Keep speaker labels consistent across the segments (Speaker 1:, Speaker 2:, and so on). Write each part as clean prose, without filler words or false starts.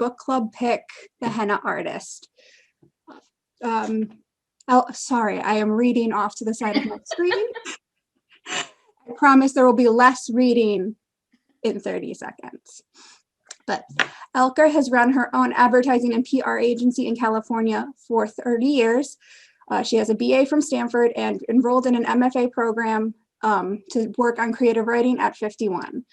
Speaker 1: book club pick the Henna artist. Sorry, I am reading off to the side of my screen. I promise there will be less reading in 30 seconds. But Alka has run her own advertising and PR agency in California for 30 years. She has a BA from Stanford and enrolled in an MFA program to work on creative writing at 51.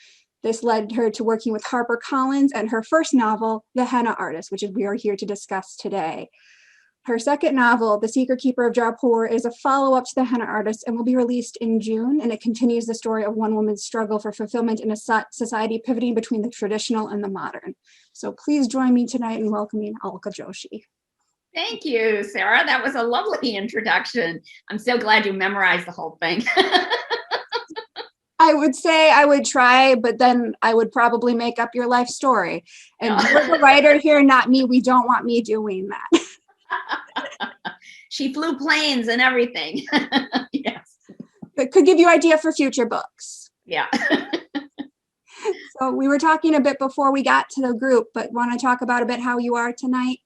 Speaker 1: This led her to working with HarperCollins and her first novel, The Henna Artist, which we are here to discuss today. Her second novel, The Secret Keeper of Jaipur, is a follow-up to The Henna Artist and will be released in June, and it continues the story of one woman's struggle for fulfillment in a society pivoting between the traditional and the modern. So please join me tonight in welcoming Alka Joshi.
Speaker 2: Thank you, Sarah. That was a lovely introduction. I'm so glad you memorized the whole thing.
Speaker 1: I would say I would try, but then I would probably make up your life story. And you're the writer here, not me. We don't want me doing that.
Speaker 2: She flew planes and everything. Yes.
Speaker 1: But could give you idea for future books.
Speaker 2: Yeah.
Speaker 1: So we were talking a bit before we got to the group, but want to talk about a bit how you are tonight?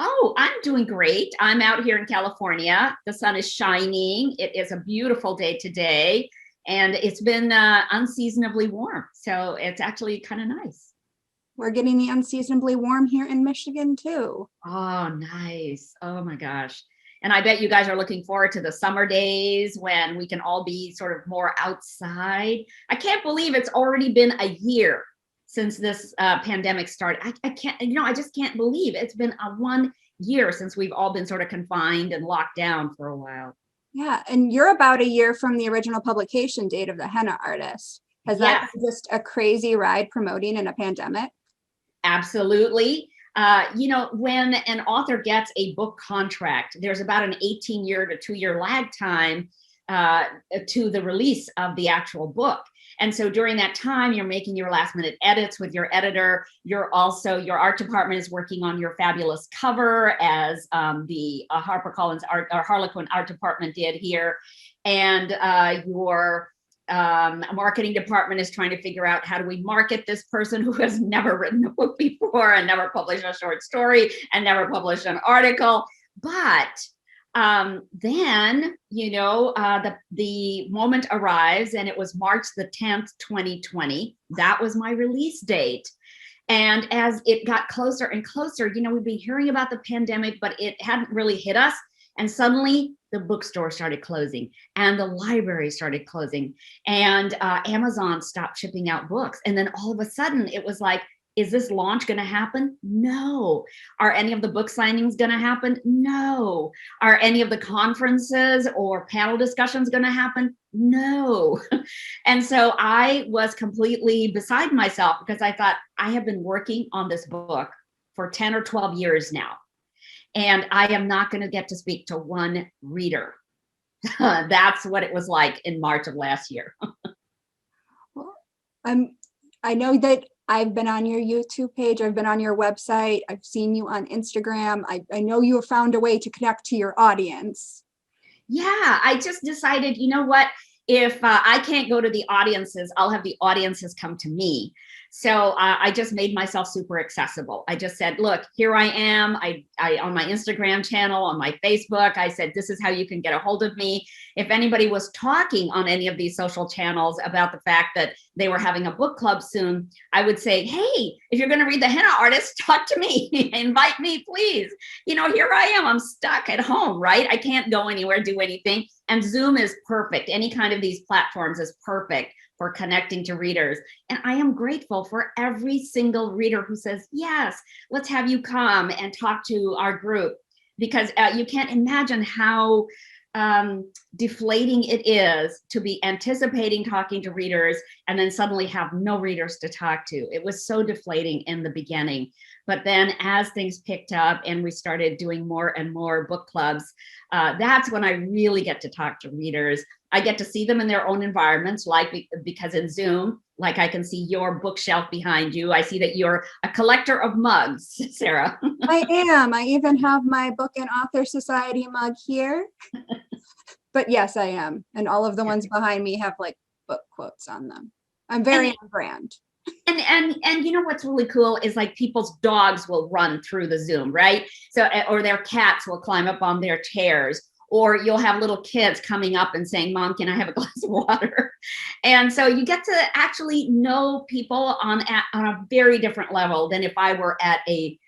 Speaker 2: Oh, I'm doing great. I'm out here in California. The sun is shining. It is a beautiful day today, and it's been unseasonably warm. So it's actually kind of nice.
Speaker 1: We're getting the unseasonably warm here in Michigan too.
Speaker 2: Oh, nice. Oh my gosh. And I bet you guys are looking forward to the summer days when we can all be sort of more outside. I can't believe it's already been a year since this pandemic started. I can't, I just can't believe it's been 1 year since we've all been sort of confined and locked down for a while.
Speaker 1: Yeah, and you're about a year from the original publication date of The Henna Artist. Has that been just a crazy ride promoting in a pandemic?
Speaker 2: Absolutely. When an author gets a book contract, there's about an 18-year to 2-year lag time to the release of the actual book. And so during that time, you're making your last minute edits with your editor. Your art department is working on your fabulous cover, as the HarperCollins Harlequin art department did here. And your marketing department is trying to figure out, how do we market this person who has never written a book before and never published a short story and never published an article. But then, the moment arrives, and it was March the 10th, 2020. That was my release date. And as it got closer and closer, we've been hearing about the pandemic, but it hadn't really hit us. And suddenly the bookstore started closing, and the library started closing, and Amazon stopped shipping out books. And then all of a sudden it was like, is this launch going to happen? No. Are any of the book signings going to happen? No. Are any of the conferences or panel discussions going to happen? No. And so I was completely beside myself, because I thought, I have been working on this book for 10 or 12 years now, and I am not going to get to speak to one reader. That's what it was like in March of last year.
Speaker 1: Well, I know that I've been on your YouTube page, I've been on your website, I've seen you on Instagram. I know you have found a way to connect to your audience.
Speaker 2: Yeah, I just decided, you know what? If I can't go to the audiences, I'll have the audiences come to me. So I just made myself super accessible. I just said, look, here I am. I on my Instagram channel, on my Facebook, I said, this is how you can get a hold of me. If anybody was talking on any of these social channels about the fact that they were having a book club soon, I would say, hey, if you're going to read The Henna Artist, talk to me, invite me, please. Here I am. I'm stuck at home, right? I can't go anywhere, do anything. And Zoom is perfect. Any kind of these platforms is perfect for connecting to readers. And I am grateful for every single reader who says, yes, let's have you come and talk to our group, because you can't imagine how deflating it is to be anticipating talking to readers and then suddenly have no readers to talk to. It was so deflating in the beginning. But then as things picked up and we started doing more and more book clubs, that's when I really get to talk to readers. I get to see them in their own environments, because in Zoom, like I can see your bookshelf behind you. I see that you're a collector of mugs, Sarah.
Speaker 1: I am. I even have my Book and Author Society mug here. But yes, I am. And all of the ones behind me have like book quotes on them. I'm very on brand.
Speaker 2: And you know what's really cool is like people's dogs will run through the Zoom, right? So, or their cats will climb up on their chairs, or you'll have little kids coming up and saying, "Mom, can I have a glass of water?" And so you get to actually know people on a very different level than if I were at a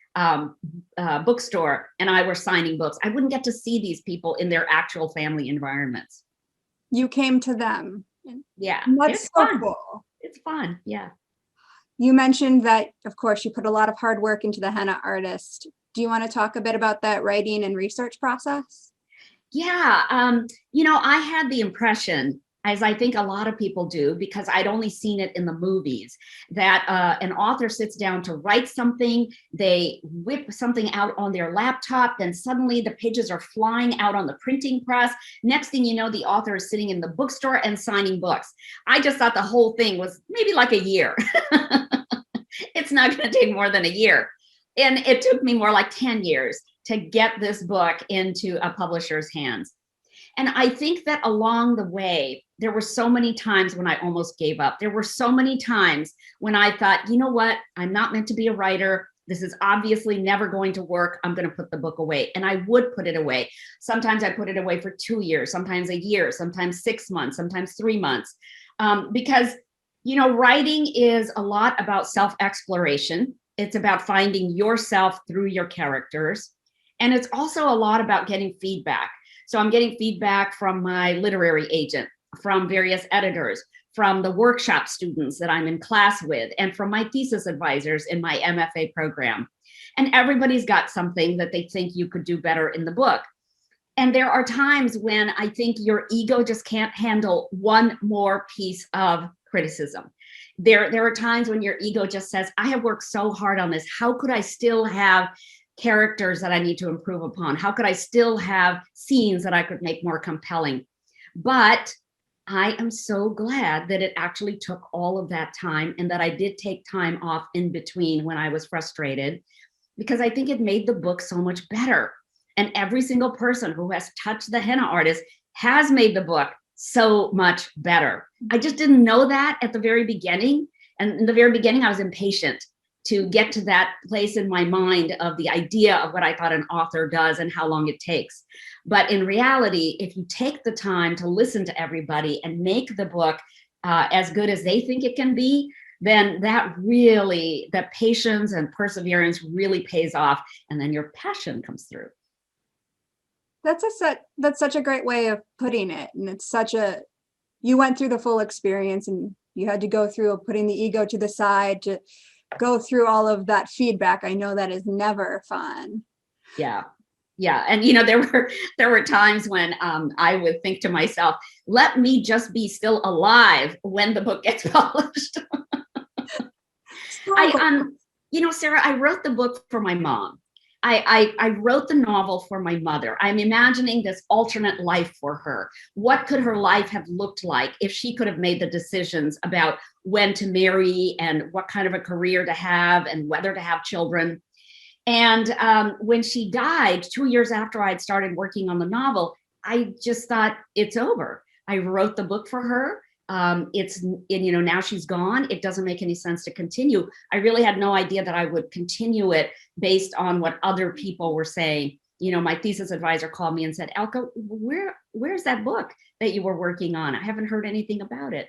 Speaker 2: bookstore and I were signing books. I wouldn't get to see these people in their actual family environments.
Speaker 1: You came to them.
Speaker 2: Yeah,
Speaker 1: And that's
Speaker 2: it's
Speaker 1: so
Speaker 2: fun.
Speaker 1: cool.
Speaker 2: It's fun. Yeah.
Speaker 1: You mentioned that, of course, you put a lot of hard work into the henna artist. Do you want to talk a bit about that writing and research process?
Speaker 2: Yeah, I had the impression, as I think a lot of people do, because I'd only seen it in the movies, that an author sits down to write something, they whip something out on their laptop, then suddenly the pages are flying out on the printing press. Next thing you know, the author is sitting in the bookstore and signing books. I just thought the whole thing was maybe like a year. It's not going to take more than a year. And it took me more like 10 years to get this book into a publisher's hands. And I think that along the way, there were so many times when I almost gave up. There were so many times when I thought, you know what, I'm not meant to be a writer. This is obviously never going to work. I'm going to put the book away. And I would put it away. Sometimes I put it away for 2 years, sometimes a year, sometimes 6 months, sometimes 3 months. Because, writing is a lot about self-exploration. It's about finding yourself through your characters. And it's also a lot about getting feedback. So I'm getting feedback from my literary agent, from various editors, from the workshop students that I'm in class with, and from my thesis advisors in my MFA program. And everybody's got something that they think you could do better in the book. And there are times when I think your ego just can't handle one more piece of criticism. There are times when your ego just says, I have worked so hard on this. How could I still have characters that I need to improve upon? How could I still have scenes that I could make more compelling? But I am so glad that it actually took all of that time and that I did take time off in between when I was frustrated, because I think it made the book so much better. And every single person who has touched the henna artist has made the book so much better. I just didn't know that at the very beginning. And in the very beginning, I was impatient to get to that place in my mind of the idea of what I thought an author does and how long it takes. But in reality, if you take the time to listen to everybody and make the book as good as they think it can be, then that patience and perseverance really pays off. And then your passion comes through.
Speaker 1: That's such a great way of putting it. And you went through the full experience and you had to go through putting the ego to the side to go through all of that feedback. I know that is never fun.
Speaker 2: Yeah. And there were times when I would think to myself, let me just be still alive when the book gets published. Sarah, I wrote the book for my mom. I wrote the novel for my mother. I'm imagining this alternate life for her. What could her life have looked like if she could have made the decisions about when to marry and what kind of a career to have and whether to have children? And when she died 2 years after I'd started working on the novel, I just thought, it's over. I wrote the book for her. Now she's gone. It doesn't make any sense to continue. I really had no idea that I would continue it based on what other people were saying. My thesis advisor called me and said, Alka, where's that book that you were working on? I haven't heard anything about it.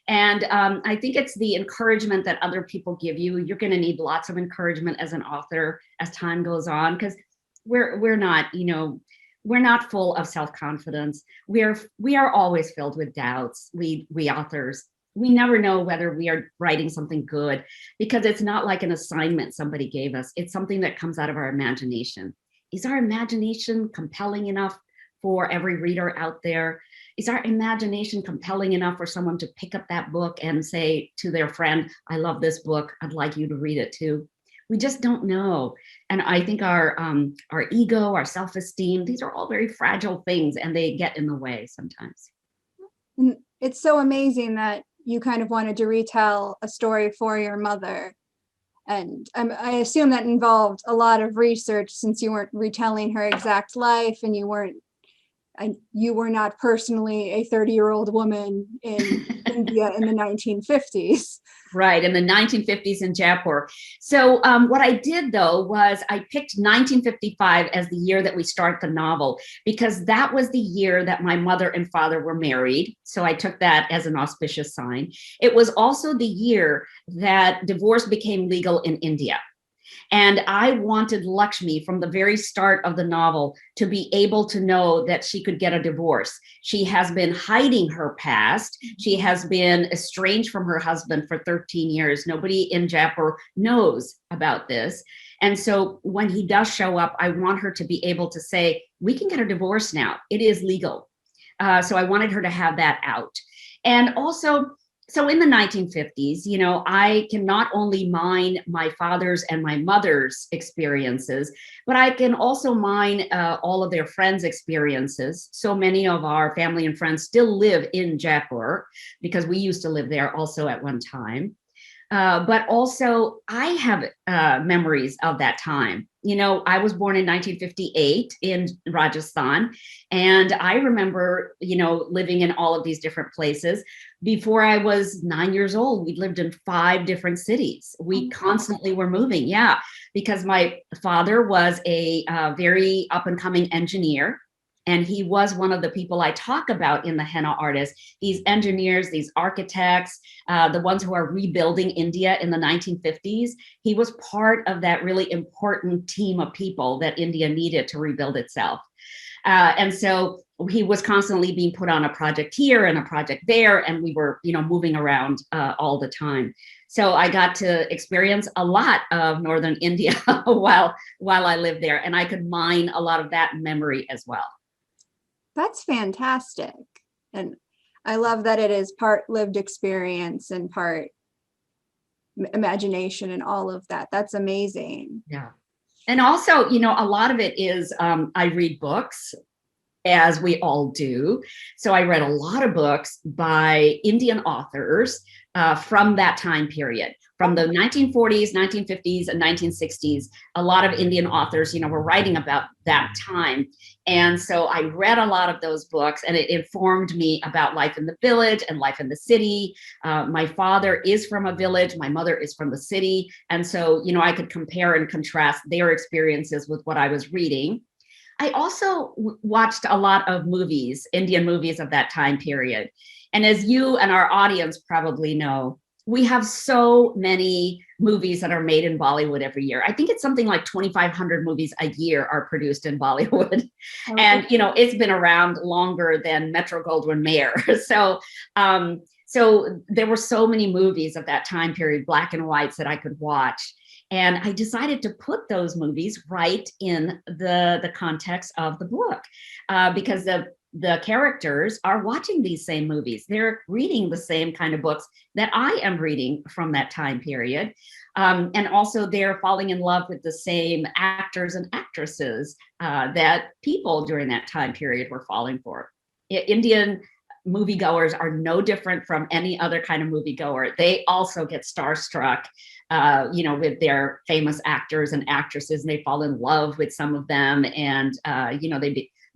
Speaker 2: And I think it's the encouragement that other people give you. You're going to need lots of encouragement as an author as time goes on, because we're not full of self-confidence. We are always filled with doubts. We authors, we never know whether we are writing something good, because it's not like an assignment somebody gave us. It's something that comes out of our imagination. Is our imagination compelling enough for every reader out there? Is our imagination compelling enough for someone to pick up that book and say to their friend, I love this book, I'd like you to read it too? We just don't know. And I think our ego, our self-esteem, these are all very fragile things, and they get in the way sometimes.
Speaker 1: It's so amazing that you kind of wanted to retell a story for your mother. And I assume that involved a lot of research, since you weren't retelling her exact life and you weren't you were not personally a 30-year-old woman in India in the 1950s.
Speaker 2: Right, in the 1950s in Jaipur. So what I did, though, was I picked 1955 as the year that we start the novel, because that was the year that my mother and father were married. So I took that as an auspicious sign. It was also the year that divorce became legal in India. And I wanted Lakshmi from the very start of the novel to be able to know that she could get a divorce. She has been hiding her past. She has been estranged from her husband for 13 years. Nobody in Jaipur knows about this. And so when he does show up, I want her to be able to say, we can get a divorce now. It is legal. So I wanted her to have that out. And also, so in the 1950s, you know, I can not only mine my father's and my mother's experiences, but I can also mine all of their friends' experiences. So many of our family and friends still live in Jaipur because we used to live there also at one time. But also I have memories of that time. You know, I was born in 1958 in Rajasthan, and I remember, you know, living in all of these different places. Before I was 9 years old, we lived in 5 different cities. We constantly were moving, yeah, because my father was a very up and coming engineer. And he was one of the people I talk about in the Henna artists, these engineers, these architects, the ones who are rebuilding India in the 1950s. He was part of that really important team of people that India needed to rebuild itself. And so he was constantly being put on a project here and a project there, and we were, you know, moving around all the time. So I got to experience a lot of northern India while I lived there, and I could mine a lot of that memory as well.
Speaker 1: That's fantastic. And I love that it is part lived experience and part imagination and all of that. That's amazing.
Speaker 2: Yeah. And also, you know, a lot of it is I read books, as we all do. So I read a lot of books by Indian authors from that time period, from the 1940s, 1950s, and 1960s. A lot of Indian authors, you know, were writing about that time. And so I read a lot of those books, and it informed me about life in the village and life in the city. My father is from a village, my mother is from the city. And so, you know, I could compare and contrast their experiences with what I was reading. I also watched a lot of movies, Indian movies of that time period. And as you and our audience probably know, we have so many movies that are made in Bollywood every year. I think it's something like 2,500 movies a year are produced in Bollywood. Okay. And, you know, it's been around longer than Metro-Goldwyn-Mayer. So there were so many movies of that time period, black and whites, that I could watch. And I decided to put those movies right in the context of the book because the characters are watching these same movies. They're reading the same kind of books that I am reading from that time period. And also they're falling in love with the same actors and actresses that people during that time period were falling for. Indian moviegoers are no different from any other kind of moviegoer. They also get starstruck, you know, with their famous actors and actresses, and they fall in love with some of them. And, you know,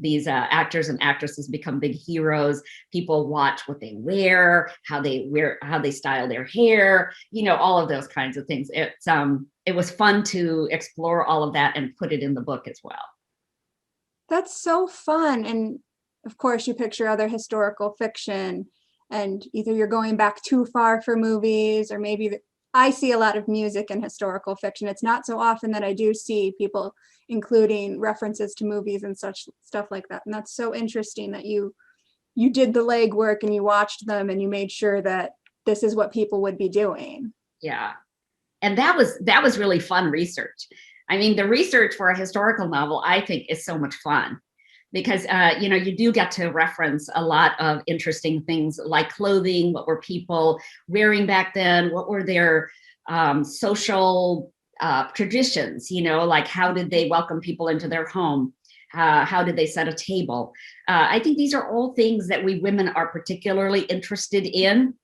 Speaker 2: these actors and actresses become big heroes. People watch what they wear, how they style their hair, you know, all of those kinds of things. It was fun to explore all of that and put it in the book as well.
Speaker 1: That's so fun. And of course, you picture other historical fiction, and either you're going back too far for movies, or maybe I see a lot of music in historical fiction. It's not so often that I do see people including references to movies and such stuff like that. And that's so interesting that you did the legwork and you watched them and you made sure that this is what people would be doing.
Speaker 2: Yeah. And that was really fun research. I mean, the research for a historical novel, I think, is so much fun. Because, you know, you do get to reference a lot of interesting things like clothing. What were people wearing back then? What were their social traditions? You know, like how did they welcome people into their home? How did they set a table? I think these are all things that we women are particularly interested in.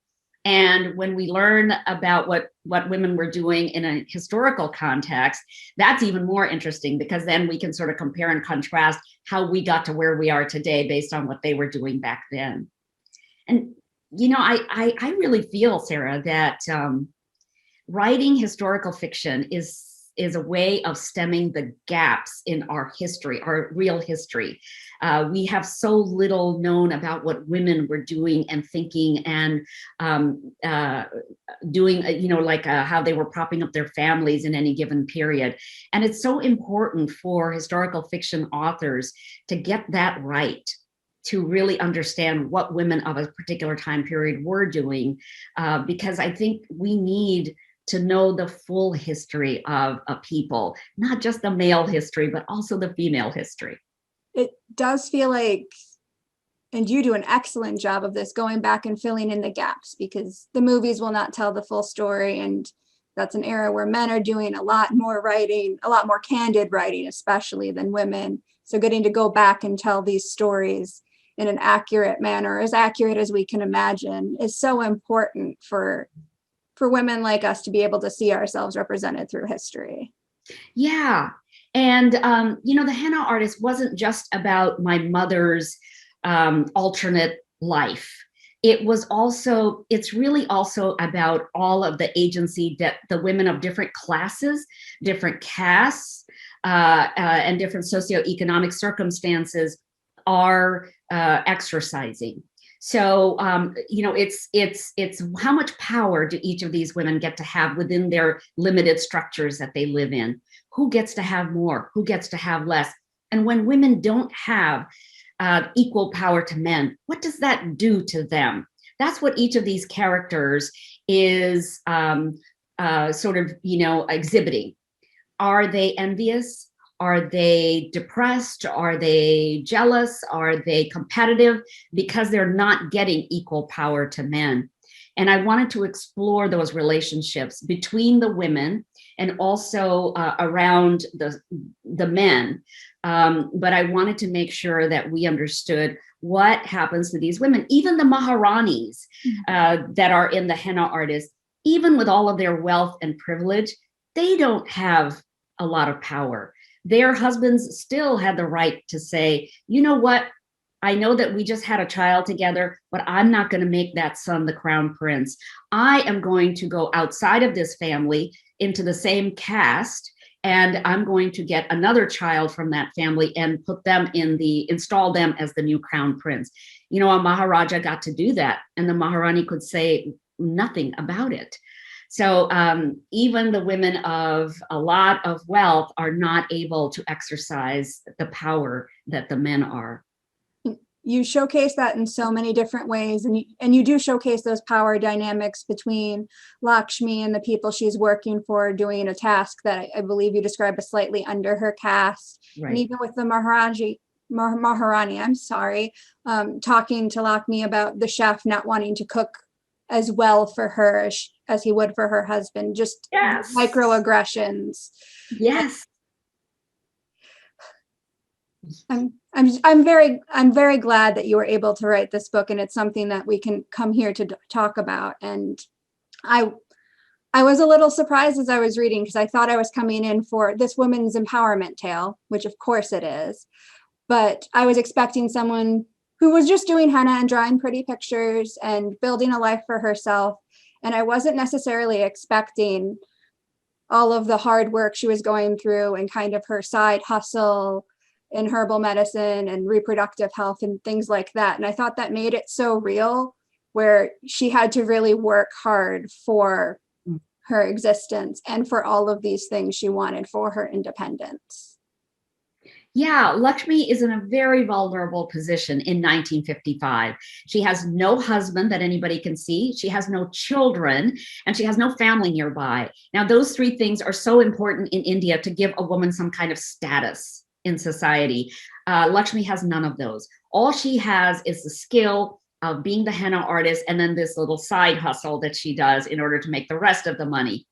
Speaker 2: And when we learn about what women were doing in a historical context, that's even more interesting, because then we can sort of compare and contrast how we got to where we are today based on what they were doing back then. And, you know, I really feel, Sarah, that writing historical fiction is a way of stemming the gaps in our history, our real history. We have so little known about what women were doing and thinking and doing, you know, like how they were propping up their families in any given period. And it's so important for historical fiction authors to get that right, to really understand what women of a particular time period were doing, because I think we need to know the full history of a people, not just the male history, but also the female history.
Speaker 1: It does feel like, and you do an excellent job of this, going back and filling in the gaps, because the movies will not tell the full story. And that's an era where men are doing a lot more writing, a lot more candid writing, especially, than women. So getting to go back and tell these stories in an accurate manner, as accurate as we can imagine, is so important for women like us to be able to see ourselves represented through history.
Speaker 2: Yeah. And, you know, the Henna Artist wasn't just about my mother's alternate life. It's really also about all of the agency that the women of different classes, different castes, and different socioeconomic circumstances are exercising. So, you know, it's how much power do each of these women get to have within their limited structures that they live in? Who gets to have more? Who gets to have less? And when women don't have equal power to men, what does that do to them? That's what each of these characters is sort of, you know, exhibiting. Are they envious? Are they depressed? Are they jealous? Are they competitive because they're not getting equal power to men? And I wanted to explore those relationships between the women and also around the men. But I wanted to make sure that we understood what happens to these women, even the Maharanis that are in the Henna Artist, even with all of their wealth and privilege, they don't have a lot of power. Their husbands still had the right to say, you know what, I know that we just had a child together, but I'm not going to make that son the crown prince. I am going to go outside of this family into the same caste, and I'm going to get another child from that family and install them as the new crown prince. You know, a Maharaja got to do that, and the Maharani could say nothing about it. So even the women of a lot of wealth are not able to exercise the power that the men are.
Speaker 1: You showcase that in so many different ways, and you do showcase those power dynamics between Lakshmi and the people she's working for, doing a task that I believe you describe as slightly under her caste. Right. And even with the Maharani, I'm sorry, talking to Lakshmi about the chef not wanting to cook as well for her as he would for her husband, just yes. Microaggressions.
Speaker 2: Yes.
Speaker 1: I'm very glad that you were able to write this book, and it's something that we can come here to talk about. And I was a little surprised as I was reading, because I thought I was coming in for this women's empowerment tale, which of course it is, but I was expecting someone who was just doing henna and drawing pretty pictures and building a life for herself. And I wasn't necessarily expecting all of the hard work she was going through and kind of her side hustle in herbal medicine and reproductive health and things like that. And I thought that made it so real, where she had to really work hard for her existence and for all of these things she wanted for her independence.
Speaker 2: Yeah, Lakshmi is in a very vulnerable position in 1955. She has no husband that anybody can see. She has no children, and she has no family nearby. Now, those three things are so important in India to give a woman some kind of status in society. Lakshmi has none of those. All she has is the skill of being the henna artist, and then this little side hustle that she does in order to make the rest of the money.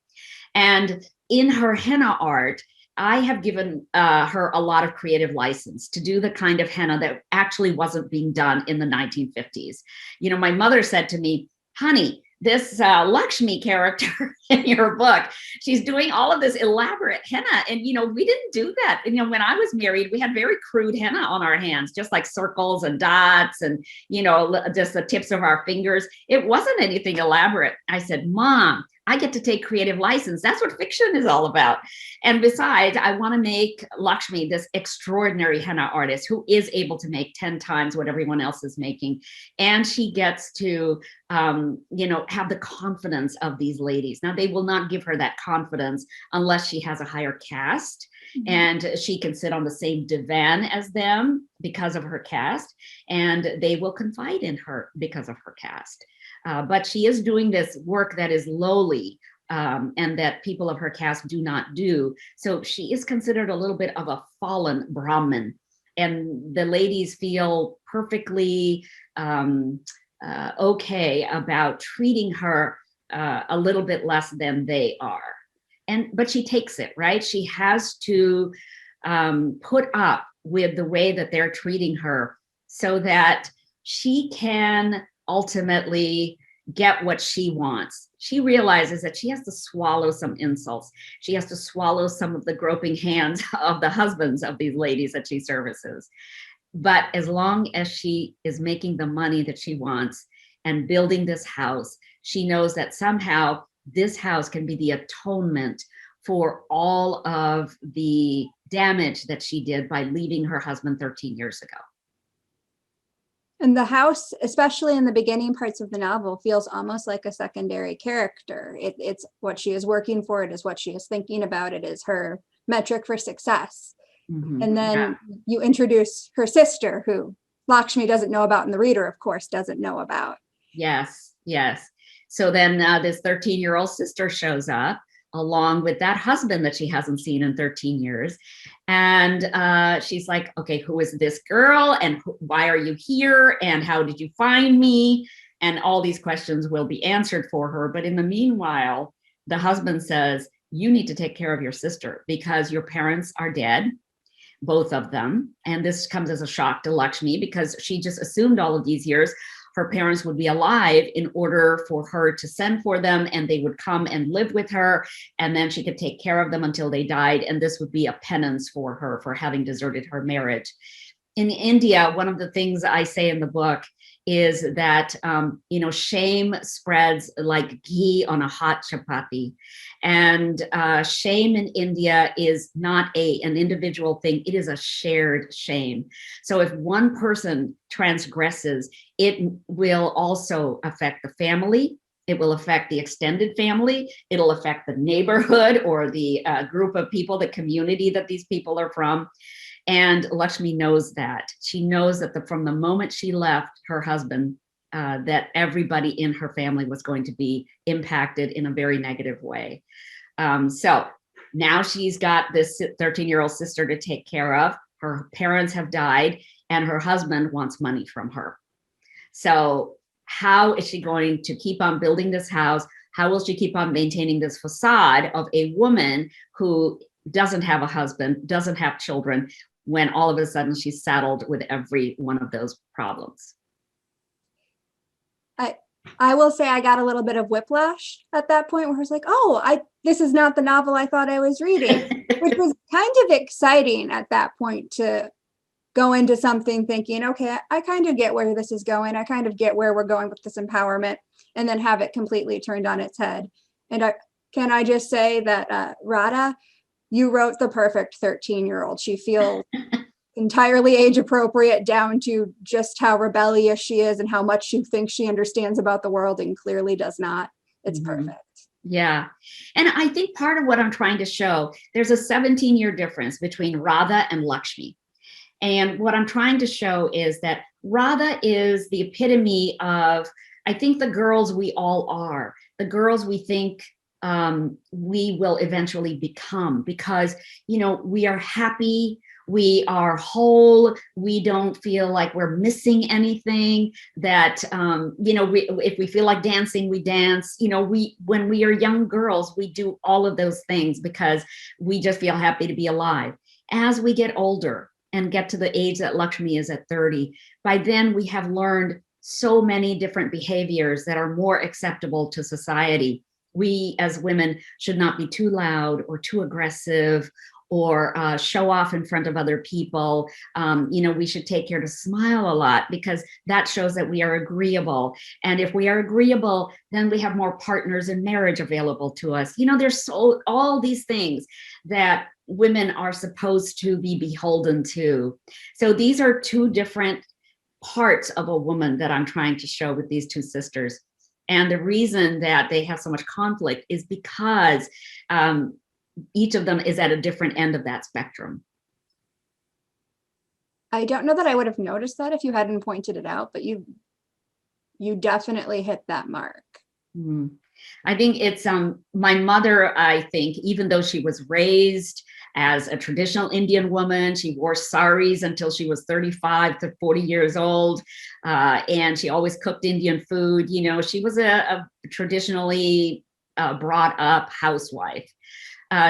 Speaker 2: And in her henna art, I have given her a lot of creative license to do the kind of henna that actually wasn't being done in the 1950s. You know, my mother said to me, honey, this Lakshmi character in your book, she's doing all of this elaborate henna. And, we didn't do that. And, when I was married, we had very crude henna on our hands, just like circles and dots and, just the tips of our fingers. It wasn't anything elaborate. I said, Mom, I get to take creative license. That's what fiction is all about. And besides, I want to make Lakshmi this extraordinary henna artist who is able to make 10 times what everyone else is making. And she gets to, have the confidence of these ladies. Now, they will not give her that confidence unless she has a higher caste. Mm-hmm. And she can sit on the same divan as them because of her caste. And they will confide in her because of her caste. But she is doing this work that is lowly and that people of her caste do not do. So she is considered a little bit of a fallen Brahmin. And the ladies feel perfectly okay about treating her a little bit less than they are. But she takes it, right? She has to put up with the way that they're treating her so that she can ultimately get what she wants. She realizes that she has to swallow some insults. She has to swallow some of the groping hands of the husbands of these ladies that she services. But as long as she is making the money that she wants and building this house, she knows that somehow this house can be the atonement for all of the damage that she did by leaving her husband 13 years ago.
Speaker 1: And the house, especially in the beginning parts of the novel, feels almost like a secondary character. It's what she is working for. It is what she is thinking about. It is her metric for success. Mm-hmm. And then you introduce her sister, who Lakshmi doesn't know about, and the reader, of course, doesn't know about.
Speaker 2: Yes. So then this 13-year-old sister shows up along with that husband that she hasn't seen in 13 years. And she's like, okay, who is this girl? And why are you here? And how did you find me? And all these questions will be answered for her. But in the meanwhile, the husband says, you need to take care of your sister because your parents are dead, both of them. And this comes as a shock to Lakshmi because she just assumed all of these years her parents would be alive in order for her to send for them, and they would come and live with her, and then she could take care of them until they died. And this would be a penance for her for having deserted her marriage. In India, one of the things I say in the book is that, shame spreads like ghee on a hot chapati. And shame in India is not an individual thing. It is a shared shame. So if one person transgresses, it will also affect the family. It will affect the extended family. It'll affect the neighborhood or the group of people, the community that these people are from. And Lakshmi knows that. She knows that from the moment she left her husband, that everybody in her family was going to be impacted in a very negative way. So now she's got this 13-year-old sister to take care of. Her parents have died, and her husband wants money from her. So how is she going to keep on building this house? How will she keep on maintaining this facade of a woman who doesn't have a husband, doesn't have children, when all of a sudden she's saddled with every one of those problems?
Speaker 1: I will say I got a little bit of whiplash at that point where I was like, this is not the novel I thought I was reading, which was kind of exciting at that point to go into something thinking, okay, I kind of get where this is going. I kind of get where we're going with this empowerment, and then have it completely turned on its head. And can I just say that Radha, you wrote the perfect 13-year-old. She feels entirely age appropriate down to just how rebellious she is and how much she thinks she understands about the world and clearly does not. It's perfect.
Speaker 2: Yeah. And I think part of what I'm trying to show, there's a 17-year difference between Radha and Lakshmi. And what I'm trying to show is that Radha is the epitome of, I think, the girls we all are, the girls we think we will eventually become, because, we are happy, we are whole, we don't feel like we're missing anything, that, if we feel like dancing, we dance, when we are young girls, we do all of those things because we just feel happy to be alive. As we get older and get to the age that Lakshmi is at 30, by then we have learned so many different behaviors that are more acceptable to society. We as women should not be too loud or too aggressive or show off in front of other people. We should take care to smile a lot because that shows that we are agreeable. And if we are agreeable, then we have more partners in marriage available to us. There's all these things that women are supposed to be beholden to. So these are two different parts of a woman that I'm trying to show with these two sisters. And the reason that they have so much conflict is because each of them is at a different end of that spectrum.
Speaker 1: I don't know that I would have noticed that if you hadn't pointed it out, but you definitely hit that mark.
Speaker 2: Mm. I think it's my mother, I think, even though she was raised as a traditional Indian woman, she wore saris until she was 35 to 40 years old. And she always cooked Indian food. She was a traditionally brought up housewife.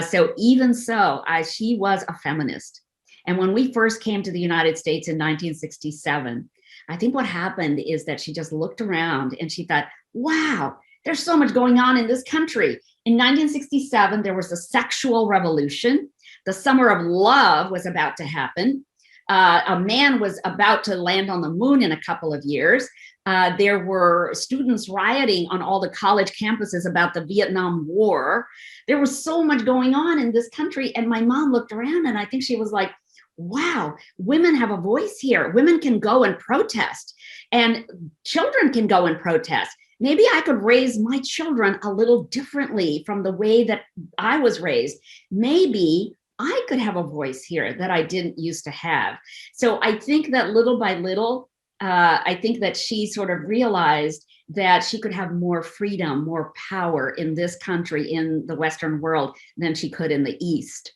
Speaker 2: So even so, she was a feminist. And when we first came to the United States in 1967, I think what happened is that she just looked around and she thought, wow, there's so much going on in this country. In 1967, there was a sexual revolution. The summer of love was about to happen. A man was about to land on the moon in a couple of years. There were students rioting on all the college campuses about the Vietnam War. There was so much going on in this country. And my mom looked around and I think she was like, wow, women have a voice here. Women can go and protest and children can go and protest. Maybe I could raise my children a little differently from the way that I was raised. Maybe I could have a voice here that I didn't used to have. So I think that little by little, I think that she sort of realized that she could have more freedom, more power in this country, in the Western world, than she could in the East.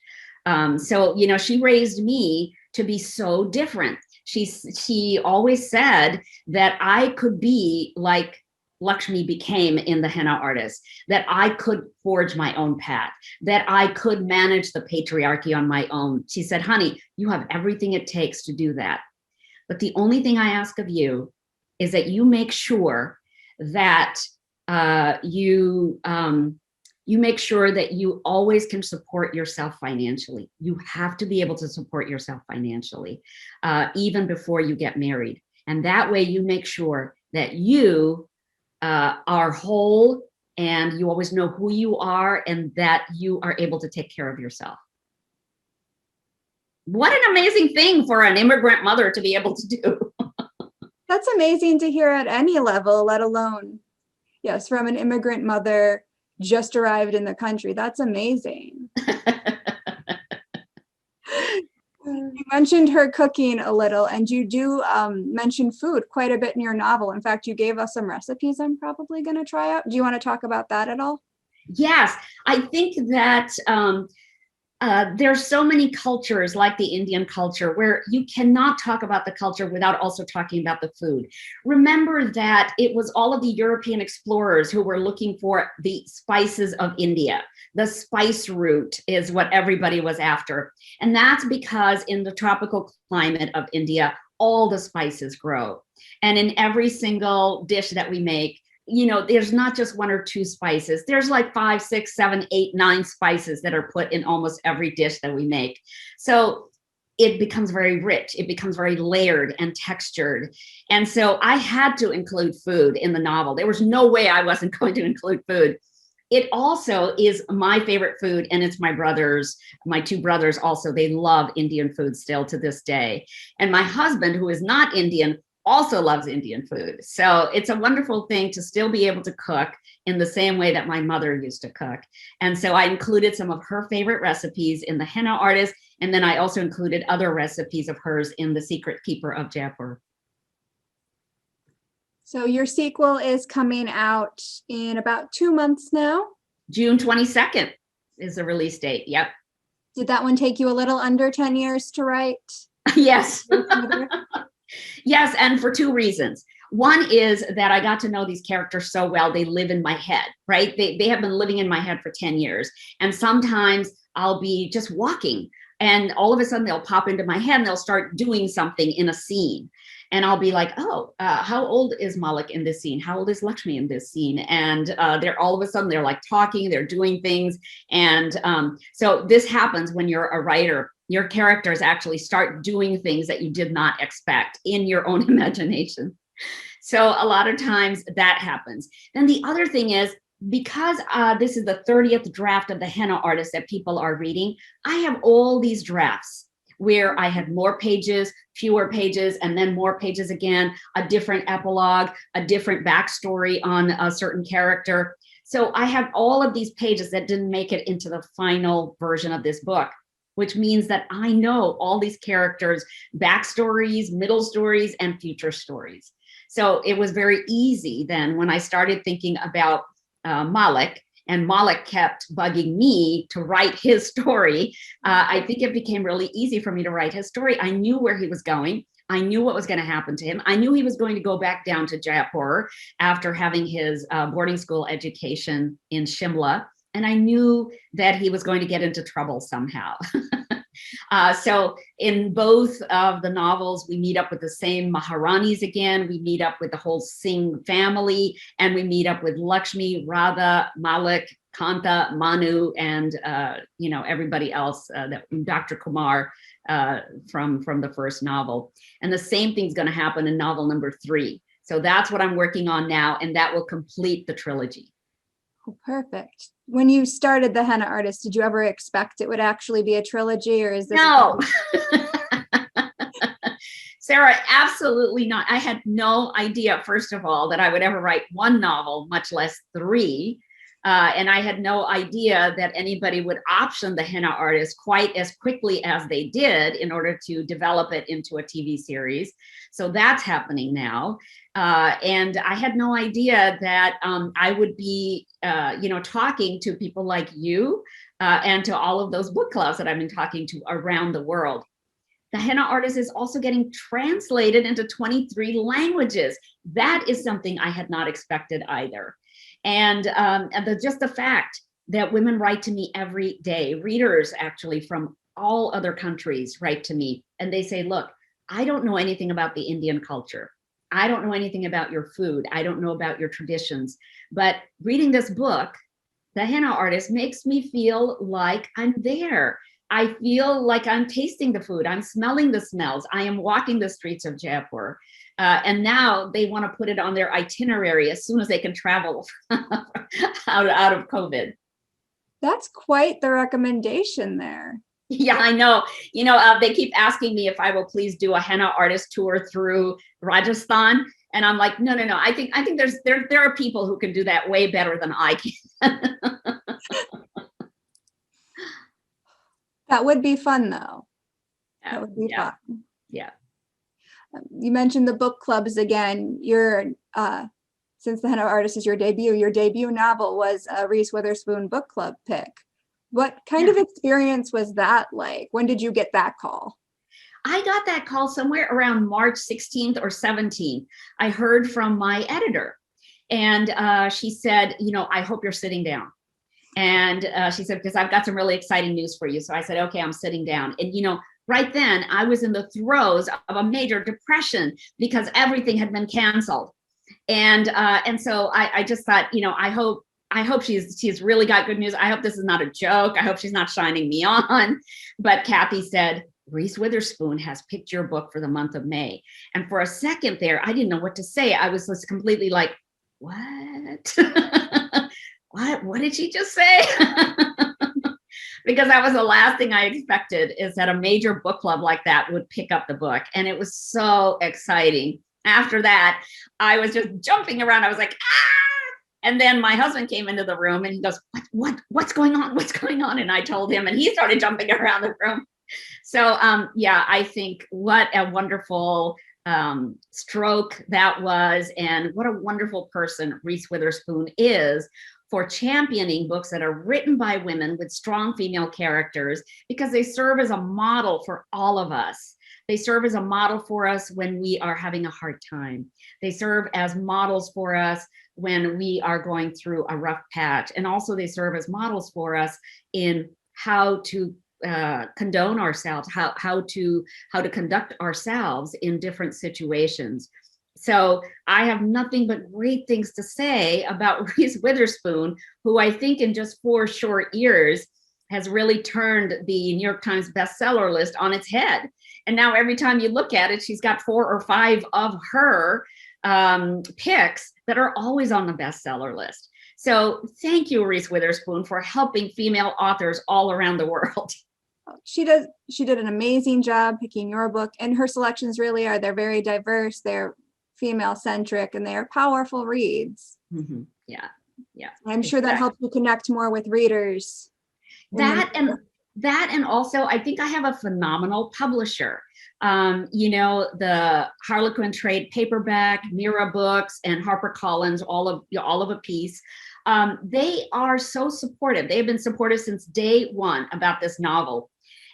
Speaker 2: So she raised me to be so different. She always said that I could be like Lakshmi became in the henna artist, that I could forge my own path, that I could manage the patriarchy on my own. She said, honey, you have everything it takes to do that. But the only thing I ask of you is that you make sure that you make sure that you always can support yourself financially. You have to be able to support yourself financially, even before you get married. And that way you make sure that you are whole and you always know who you are and that you are able to take care of yourself. What an amazing thing for an immigrant mother to be able to do.
Speaker 1: That's amazing to hear at any level, let alone, yes, from an immigrant mother just arrived in the country. That's amazing. You mentioned her cooking a little, and you do mention food quite a bit in your novel. In fact, you gave us some recipes I'm probably going to try out. Do you want to talk about that at all?
Speaker 2: Yes, I think that there's so many cultures like the Indian culture where you cannot talk about the culture without also talking about the food. Remember that it was all of the European explorers who were looking for the spices of India. The spice route is what everybody was after. And that's because in the tropical climate of India, all the spices grow. And in every single dish that we make, there's not just one or two spices. There's like 5, 6, 7, 8, 9 spices that are put in almost every dish that we make. So it becomes very rich. It becomes very layered and textured. And so I had to include food in the novel. There was no way I wasn't going to include food. It also is my favorite food, and it's my two brothers also. They love Indian food still to this day. And my husband, who is not Indian, also loves Indian food. So it's a wonderful thing to still be able to cook in the same way that my mother used to cook. And so I included some of her favorite recipes in the henna artist. And then I also included other recipes of hers in The Secret Keeper of Jaipur.
Speaker 1: So your sequel is coming out in about 2 months now.
Speaker 2: June 22nd is the release date. Yep.
Speaker 1: Did that one take you a little under 10 years to write?
Speaker 2: Yes. Yes, and for 2 reasons. One is that I got to know these characters so well, they live in my head, right? They have been living in my head for 10 years. And sometimes I'll be just walking and all of a sudden they'll pop into my head and they'll start doing something in a scene. And I'll be like, oh, how old is Malik in this scene? How old is Lakshmi in this scene? And they're all of a sudden, they're like talking, they're doing things. And so this happens when you're a writer. Your characters actually start doing things that you did not expect in your own imagination. So a lot of times that happens. Then the other thing is, because this is the 30th draft of the Henna Artist that people are reading, I have all these drafts where I had more pages, fewer pages, and then more pages again, a different epilogue, a different backstory on a certain character. So I have all of these pages that didn't make it into the final version of this book, which means that I know all these characters' backstories, middle stories, and future stories. So it was very easy then when I started thinking about Malik, and Malik kept bugging me to write his story. I think it became really easy for me to write his story. I knew where he was going. I knew what was going to happen to him. I knew he was going to go back down to Jaipur after having his boarding school education in Shimla. And I knew that he was going to get into trouble somehow. So in both of the novels, we meet up with the same Maharanis again. We meet up with the whole Singh family, and we meet up with Lakshmi, Radha, Malik, Kanta, Manu, and everybody else, that Dr. Kumar from the first novel. And the same thing's going to happen in novel number 3. So that's what I'm working on now, and that will complete the trilogy.
Speaker 1: Oh, perfect. When you started the Henna Artist, did you ever expect it would actually be a trilogy, or is this?
Speaker 2: No. Sarah, absolutely not. I had no idea, first of all, that I would ever write one novel, much less 3. And I had no idea that anybody would option the Henna Artist quite as quickly as they did in order to develop it into a TV series. So that's happening now. And I had no idea that I would be, talking to people like you and to all of those book clubs that I've been talking to around the world. The Henna Artist is also getting translated into 23 languages. That is something I had not expected either. And just the fact that women write to me every day, readers actually from all other countries write to me, and they say, look, I don't know anything about the Indian culture. I don't know anything about your food. I don't know about your traditions. But reading this book, The Henna Artist, makes me feel like I'm there. I feel like I'm tasting the food. I'm smelling the smells. I am walking the streets of Jaipur. And now they want to put it on their itinerary as soon as they can travel out of COVID.
Speaker 1: That's quite the recommendation there.
Speaker 2: Yeah, I know. They keep asking me if I will please do a Henna Artist tour through Rajasthan. And I'm like, no. I think there are people who can do that way better than I can.
Speaker 1: That would be fun, though. That would be fun.
Speaker 2: Yeah.
Speaker 1: You mentioned the book clubs again. Since The Henna Artist is your debut novel was a Reese Witherspoon book club pick. What kind of experience was that like? When did you get that call?
Speaker 2: I got that call somewhere around March 16th or 17th. I heard from my editor, and she said, I hope you're sitting down. And she said, because I've got some really exciting news for you. So I said, okay, I'm sitting down. And, right then I was in the throes of a major depression because everything had been canceled. And so I just thought, I hope she's really got good news. I hope this is not a joke. I hope she's not shining me on. But Kathy said, Reese Witherspoon has picked your book for the month of May. And for a second there, I didn't know what to say. I was just completely like, what? What did she just say? Because that was the last thing I expected, is that a major book club like that would pick up the book. And it was so exciting. After that, I was just jumping around. I was like, ah! And then my husband came into the room and he goes, what's going on? What's going on? And I told him, and he started jumping around the room. So I think what a wonderful stroke that was, and what a wonderful person Reese Witherspoon is for championing books that are written by women with strong female characters, because they serve as a model for all of us. They serve as a model for us when we are having a hard time. They serve as models for us when we are going through a rough patch. And also they serve as models for us in how to condone ourselves, how to conduct ourselves in different situations. So I have nothing but great things to say about Reese Witherspoon, who I think in just 4 short years has really turned the New York Times bestseller list on its head. And now every time you look at it, she's got 4 or 5 of her picks that are always on the bestseller list. So thank you, Reese Witherspoon, for helping female authors all around the world.
Speaker 1: She did an amazing job picking your book, and her selections really are, they're very diverse, they're female centric, and they are powerful reads.
Speaker 2: Mm-hmm. Yeah.
Speaker 1: I'm sure that helps you connect more with readers.
Speaker 2: That and also I think I have a phenomenal publisher. The Harlequin Trade paperback, Mira Books, and HarperCollins, all of a piece. They are so supportive. They have been supportive since day one about this novel.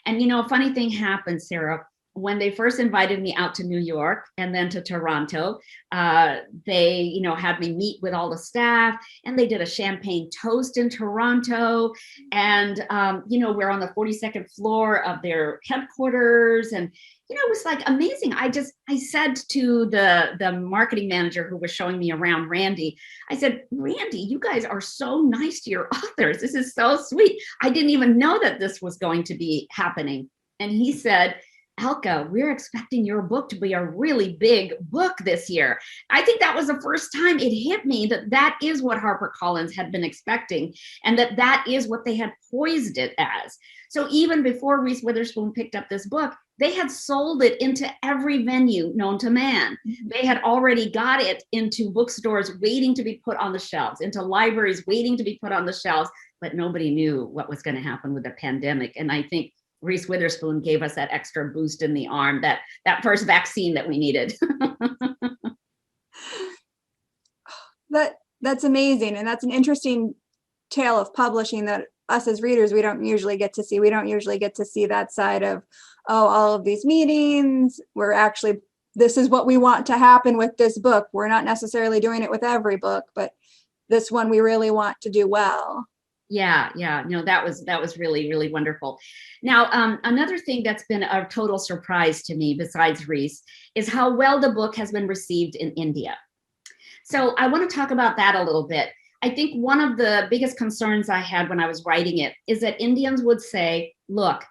Speaker 2: And a funny thing happened, Sarah. When they first invited me out to New York and then to Toronto, they, had me meet with all the staff, and they did a champagne toast in Toronto. And, we're on the 42nd floor of their headquarters. And, it was like amazing. I said to the marketing manager who was showing me around, Randy, I said, Randy, you guys are so nice to your authors. This is so sweet. I didn't even know that this was going to be happening. And he said, Alka, we're expecting your book to be a really big book this year. I think that was the first time it hit me that is what HarperCollins had been expecting, and that is what they had poised it as. So even before Reese Witherspoon picked up this book, they had sold it into every venue known to man. They had already got it into bookstores waiting to be put on the shelves, into libraries waiting to be put on the shelves, but nobody knew what was going to happen with the pandemic. And I think Reese Witherspoon gave us that extra boost in the arm, that first vaccine that we needed.
Speaker 1: That's amazing. And that's an interesting tale of publishing that us as readers, we don't usually get to see. We don't usually get to see that side of, all of these meetings. This is what we want to happen with this book. We're not necessarily doing it with every book, but this one we really want to do well.
Speaker 2: Yeah. No, that was really, really wonderful. Now, another thing that's been a total surprise to me, besides Reese, is how well the book has been received in India. So I want to talk about that a little bit. I think one of the biggest concerns I had when I was writing it is that Indians would say, look,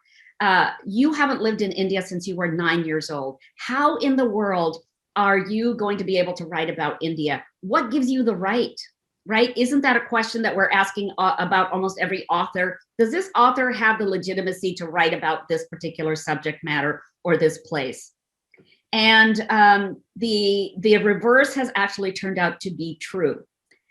Speaker 2: you haven't lived in India since you were 9 years old. How in the world are you going to be able to write about India? What gives you the right? Right? Isn't that a question that we're asking about almost every author? Does this author have the legitimacy to write about this particular subject matter or this place? And the reverse has actually turned out to be true.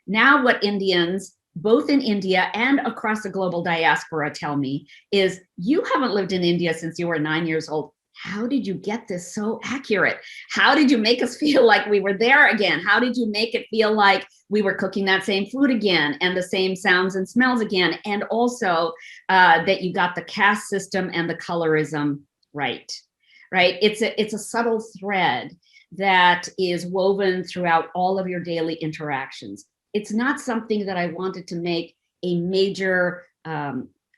Speaker 2: Now what Indians, both in India and across the global diaspora, tell me is, you haven't lived in India since you were 9 years old. How did you get this so accurate? How did you make us feel like we were there again? How did you make it feel like we were cooking that same food again and the same sounds and smells again? And also that you got the caste system and the colorism right? It's a subtle thread that is woven throughout all of your daily interactions. It's not something that I wanted to make a major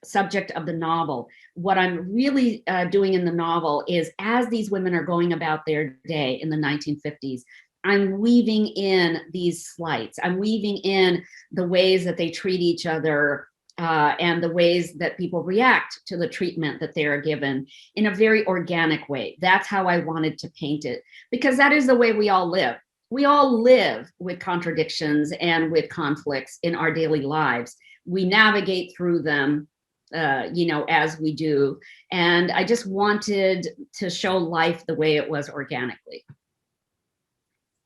Speaker 2: subject of the novel. What I'm really doing in the novel is, as these women are going about their day in the 1950s, I'm weaving in these slights. I'm weaving in the ways that they treat each other and the ways that people react to the treatment that they are given in a very organic way. That's how I wanted to paint it, because that is the way we all live. We all live with contradictions and with conflicts in our daily lives. We navigate through them as we do. And I just wanted to show life the way it was organically.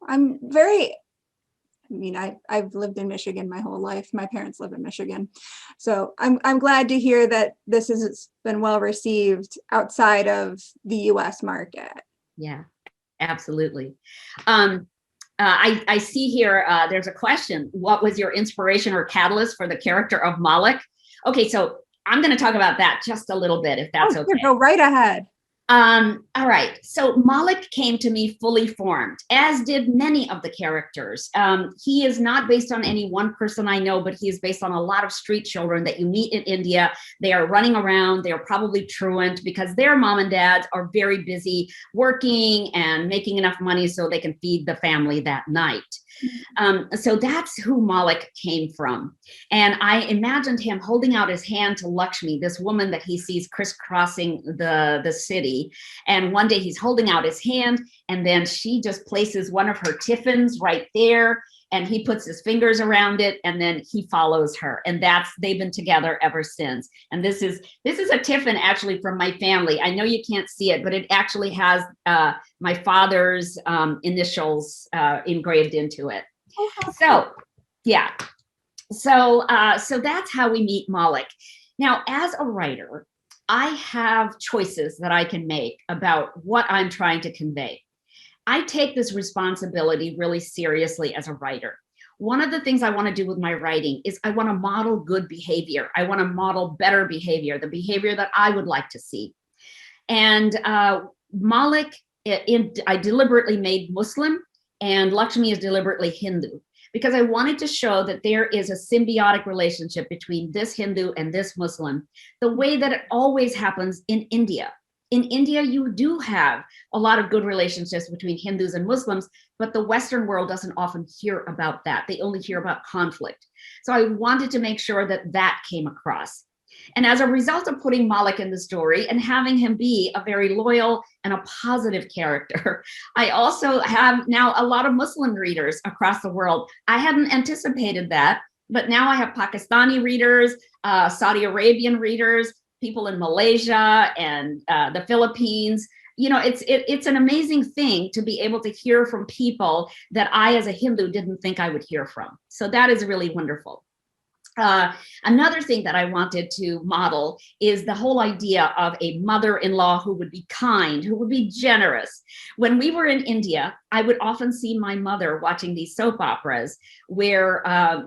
Speaker 1: I've lived in Michigan my whole life. My parents live in Michigan. So I'm glad to hear that this has been well received outside of the US market.
Speaker 2: Yeah, absolutely. I see here, there's a question. What was your inspiration or catalyst for the character of Malik? Okay, so I'm going to talk about that just a little bit, if that's okay.
Speaker 1: Go right ahead.
Speaker 2: All right. So Malik came to me fully formed, as did many of the characters. He is not based on any one person I know, but he is based on a lot of street children that you meet in India. They are running around. They are probably truant because their mom and dads are very busy working and making enough money so they can feed the family that night. So that's who Malik came from. And I imagined him holding out his hand to Lakshmi, this woman that he sees crisscrossing the city. And one day he's holding out his hand, and then she just places one of her tiffins right there, and he puts his fingers around it, and then he follows her. And they've been together ever since. And this is a tiffin actually from my family. I know you can't see it, but it actually has my father's initials engraved into it. So yeah, so that's how we meet Malik. Now, as a writer, I have choices that I can make about what I'm trying to convey. I take this responsibility really seriously as a writer. One of the things I want to do with my writing is I want to model good behavior. I want to model better behavior, the behavior that I would like to see. And Malik, I deliberately made Muslim, and Lakshmi is deliberately Hindu, because I wanted to show that there is a symbiotic relationship between this Hindu and this Muslim, the way that it always happens in India. In India, you do have a lot of good relationships between Hindus and Muslims, but the Western world doesn't often hear about that. They only hear about conflict. So I wanted to make sure that that came across. And as a result of putting Malik in the story and having him be a very loyal and a positive character, I also have now a lot of Muslim readers across the world. I hadn't anticipated that, but now I have Pakistani readers, Saudi Arabian readers, people in Malaysia and the Philippines. You know, it's an amazing thing to be able to hear from people that I, as a Hindu, didn't think I would hear from. So that is really wonderful. Another thing that I wanted to model is the whole idea of a mother-in-law who would be kind, who would be generous. When we were in India, I would often see my mother watching these soap operas where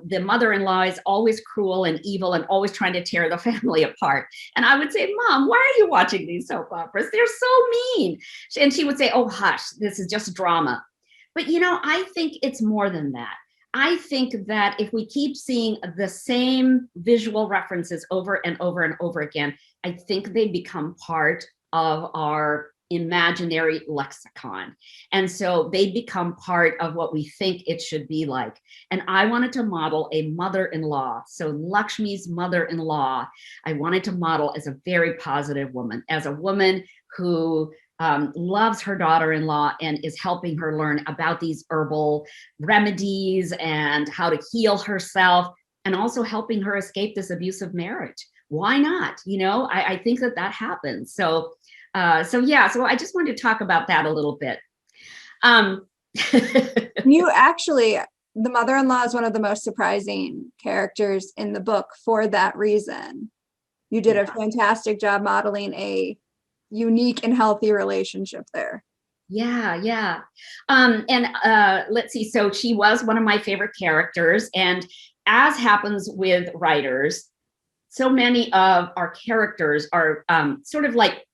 Speaker 2: the mother-in-law is always cruel and evil and always trying to tear the family apart. And I would say, Mom, why are you watching these soap operas? They're so mean. And she would say, oh, hush, this is just drama. But, you know, I think it's more than that. I think that if we keep seeing the same visual references over and over and over again, I think they become part of our imaginary lexicon. And so they become part of what we think it should be like. And I wanted to model a mother-in-law. So Lakshmi's mother-in-law, I wanted to model as a very positive woman, as a woman who loves her daughter-in-law and is helping her learn about these herbal remedies and how to heal herself, and also helping her escape this abusive marriage. Why not? You know, I think that happens. So yeah, so I just wanted to talk about that a little bit.
Speaker 1: You actually, the mother-in-law is one of the most surprising characters in the book for that reason. You did a fantastic job modeling a unique and healthy relationship there.
Speaker 2: Yeah. Let's see. So she was one of my favorite characters. And as happens with writers, so many of our characters are sort of like,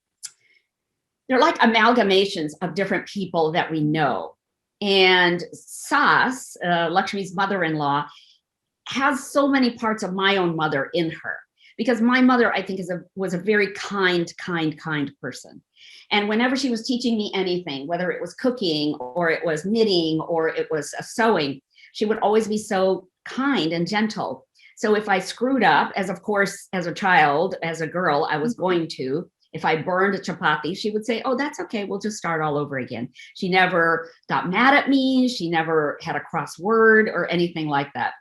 Speaker 2: they're like amalgamations of different people that we know. And Sas, Lakshmi's mother-in-law, has so many parts of my own mother in her. Because my mother, I think, was a very kind person. And whenever she was teaching me anything, whether it was cooking or it was knitting or it was sewing, she would always be so kind and gentle. So if I screwed up, as of course, as a child, as a girl, I was going to, if I burned a chapati, she would say, oh, that's okay, we'll just start all over again. She never got mad at me. She never had a cross word or anything like that.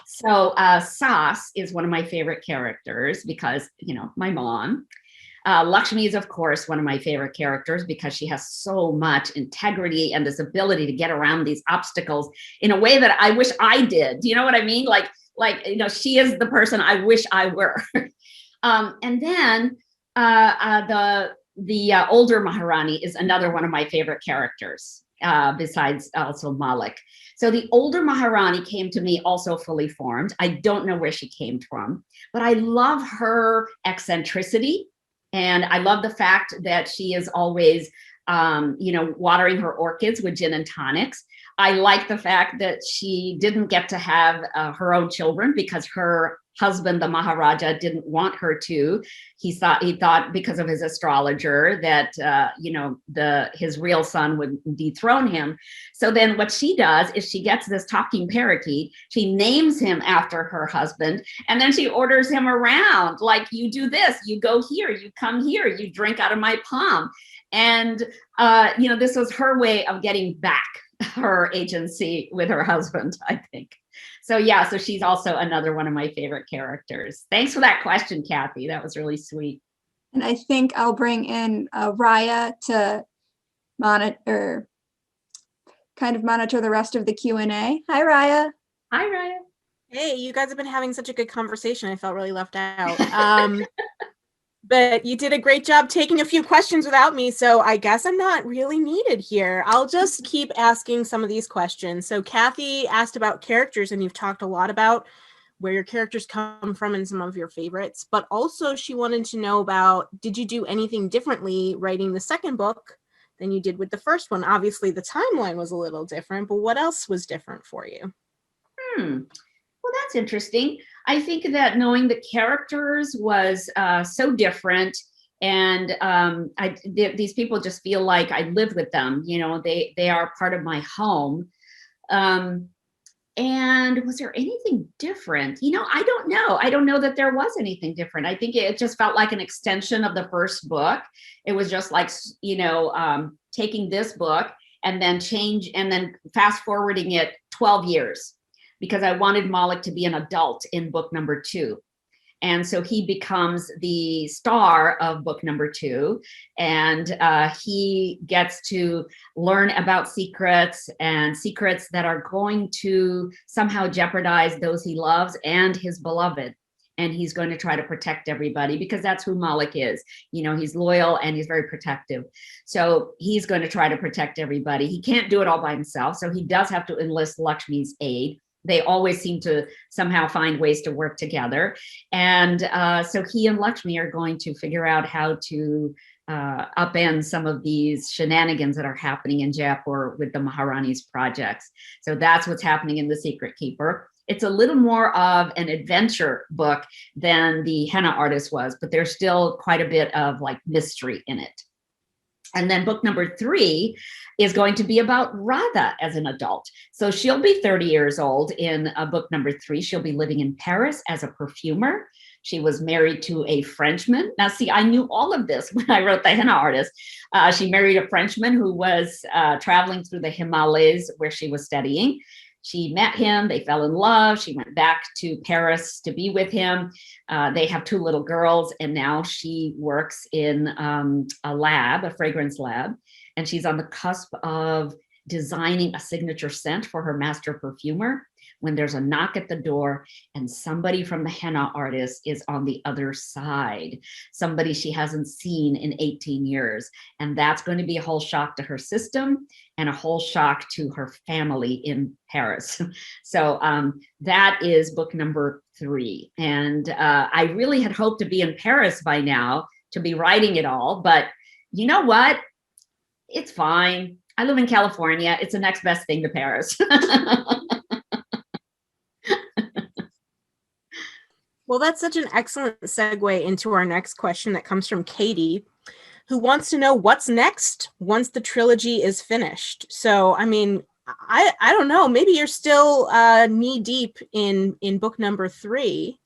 Speaker 2: So Sas is one of my favorite characters because, you know, my mom. Lakshmi is, of course, one of my favorite characters because she has so much integrity and this ability to get around these obstacles in a way that I wish I did. Do you know what I mean? Like, you know, she is the person I wish I were. And then the older Maharani is another one of my favorite characters, besides also Malik. So the older Maharani came to me also fully formed. I don't know where she came from, but I love her eccentricity And I love the fact that she is always, watering her orchids with gin and tonics. I like the fact that she didn't get to have her own children because her husband, the Maharaja, didn't want her to. He thought because of his astrologer that his real son would dethrone him. So then what she does is she gets this talking parakeet, she names him after her husband, and then she orders him around, like, you do this, you go here, you come here, you drink out of my palm. And this was her way of getting back her agency with her husband, I think. So yeah, so she's also another one of my favorite characters. Thanks for that question, Kathy. That was really sweet.
Speaker 1: And I think I'll bring in Raya to monitor the rest of the Q&A. Hi, Raya.
Speaker 2: Hi, Raya.
Speaker 3: Hey, you guys have been having such a good conversation. I felt really left out. But you did a great job taking a few questions without me, so I guess I'm not really needed here. I'll just keep asking some of these questions. So Kathy asked about characters, and you've talked a lot about where your characters come from and some of your favorites, but also she wanted to know about, did you do anything differently writing the second book than you did with the first one? Obviously, the timeline was a little different, but what else was different for you?
Speaker 2: Well, that's interesting. I think that knowing the characters was so different, and these people just feel like I live with them. They are part of my home. And was there anything different? I don't know. I don't know that there was anything different. I think it just felt like an extension of the first book. It was just like, taking this book and then fast forwarding it 12 years. Because I wanted Malik to be an adult in book number 2. And so he becomes the star of book number 2. And he gets to learn about secrets that are going to somehow jeopardize those he loves and his beloved. And he's going to try to protect everybody because that's who Malik is. He's loyal and he's very protective. So he's going to try to protect everybody. He can't do it all by himself. So he does have to enlist Lakshmi's aid. They always seem to somehow find ways to work together. And so he and Lakshmi are going to figure out how to upend some of these shenanigans that are happening in Jaipur with the Maharani's projects. So that's what's happening in The Secret Keeper. It's a little more of an adventure book than the Henna Artist was, but there's still quite a bit of like mystery in it. And then book number 3 is going to be about Radha as an adult. So she'll be 30 years old in book number 3. She'll be living in Paris as a perfumer. She was married to a Frenchman. Now, see, I knew all of this when I wrote The Henna Artist. She married a Frenchman who was traveling through the Himalayas where she was studying. She met him, they fell in love. She went back to Paris to be with him. They have 2 little girls, and now she works in a fragrance lab, and she's on the cusp of designing a signature scent for her master perfumer when there's a knock at the door and somebody from the Henna Artist is on the other side, somebody she hasn't seen in 18 years. And that's going to be a whole shock to her system and a whole shock to her family in Paris. So that is book number 3. And I really had hoped to be in Paris by now to be writing it all, but you know what? It's fine. I live in California. It's the next best thing to Paris.
Speaker 3: Well, that's such an excellent segue into our next question that comes from Katie, who wants to know what's next once the trilogy is finished. So, I mean, I don't know. Maybe you're still knee deep in book number 3,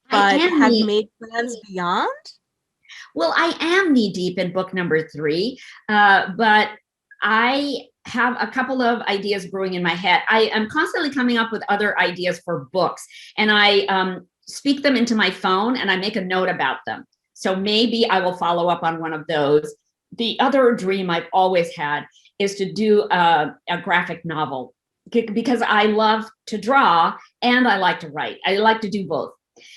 Speaker 3: but have you made plans beyond?
Speaker 2: Well, I am knee deep in book number 3, but I have a couple of ideas brewing in my head. I am constantly coming up with other ideas for books, and I speak them into my phone and I make a note about them. So maybe I will follow up on one of those. The other dream I've always had is to do a graphic novel because I love to draw and I like to write. I like to do both.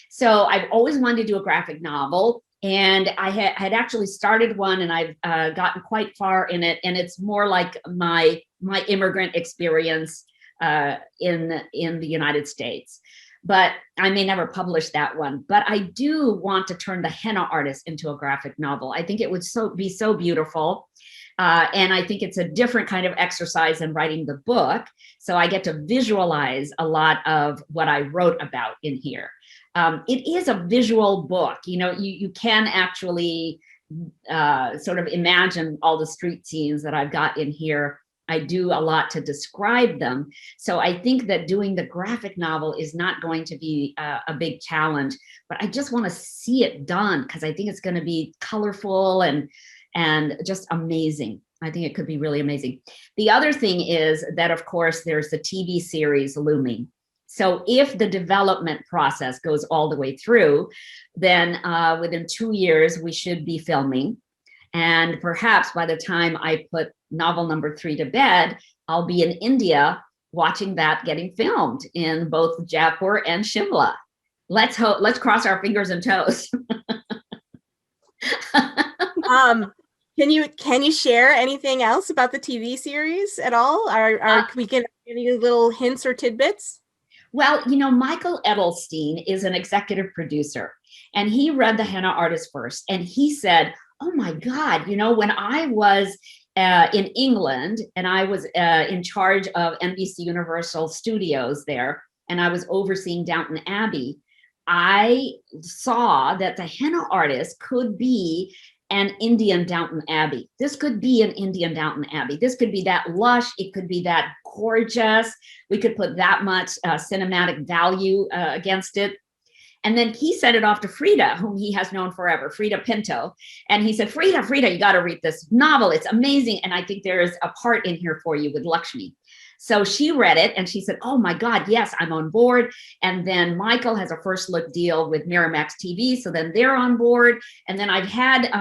Speaker 2: So I've always wanted to do a graphic novel. And I had actually started one, and I've gotten quite far in it. And it's more like my immigrant experience in the United States. but I may never publish that one. But I do want to turn the henna artist into a graphic novel. I think it would be so beautiful. And I think it's a different kind of exercise than writing the book. So I get to visualize a lot of what I wrote about in here. It is a visual book. You can actually sort of imagine all the street scenes that I've got in here. I do a lot to describe them. So I think that doing the graphic novel is not going to be a big challenge, but I just want to see it done because I think it's going to be colorful and just amazing. I think it could be really amazing. The other thing is that, of course, there's the TV series looming. So if the development process goes all the way through, then within 2 years, we should be filming. And perhaps by the time I put novel number 3 to bed, I'll be in India watching that getting filmed in both Jaipur and Shimla. Let's cross our fingers and toes.
Speaker 3: Can you share anything else about the TV series at all? Can we get any little hints or tidbits?
Speaker 2: Well, Michael Edelstein is an executive producer, and he read The Henna Artist first, and he said, oh my God, when I was in England and I was in charge of NBC Universal Studios there, and I was overseeing Downton Abbey, I saw that The Henna Artist could be an Indian Downton Abbey. This could be an Indian Downton Abbey. This could be that lush. It could be that gorgeous. We could put that much cinematic value against it. And then he sent it off to Frida, whom he has known forever, Frida Pinto. And he said, Frida, you got to read this novel. It's amazing. And I think there is a part in here for you with Lakshmi. So she read it and she said, oh my God, yes, I'm on board. And then Michael has a first look deal with Miramax TV. So then they're on board. And then I've had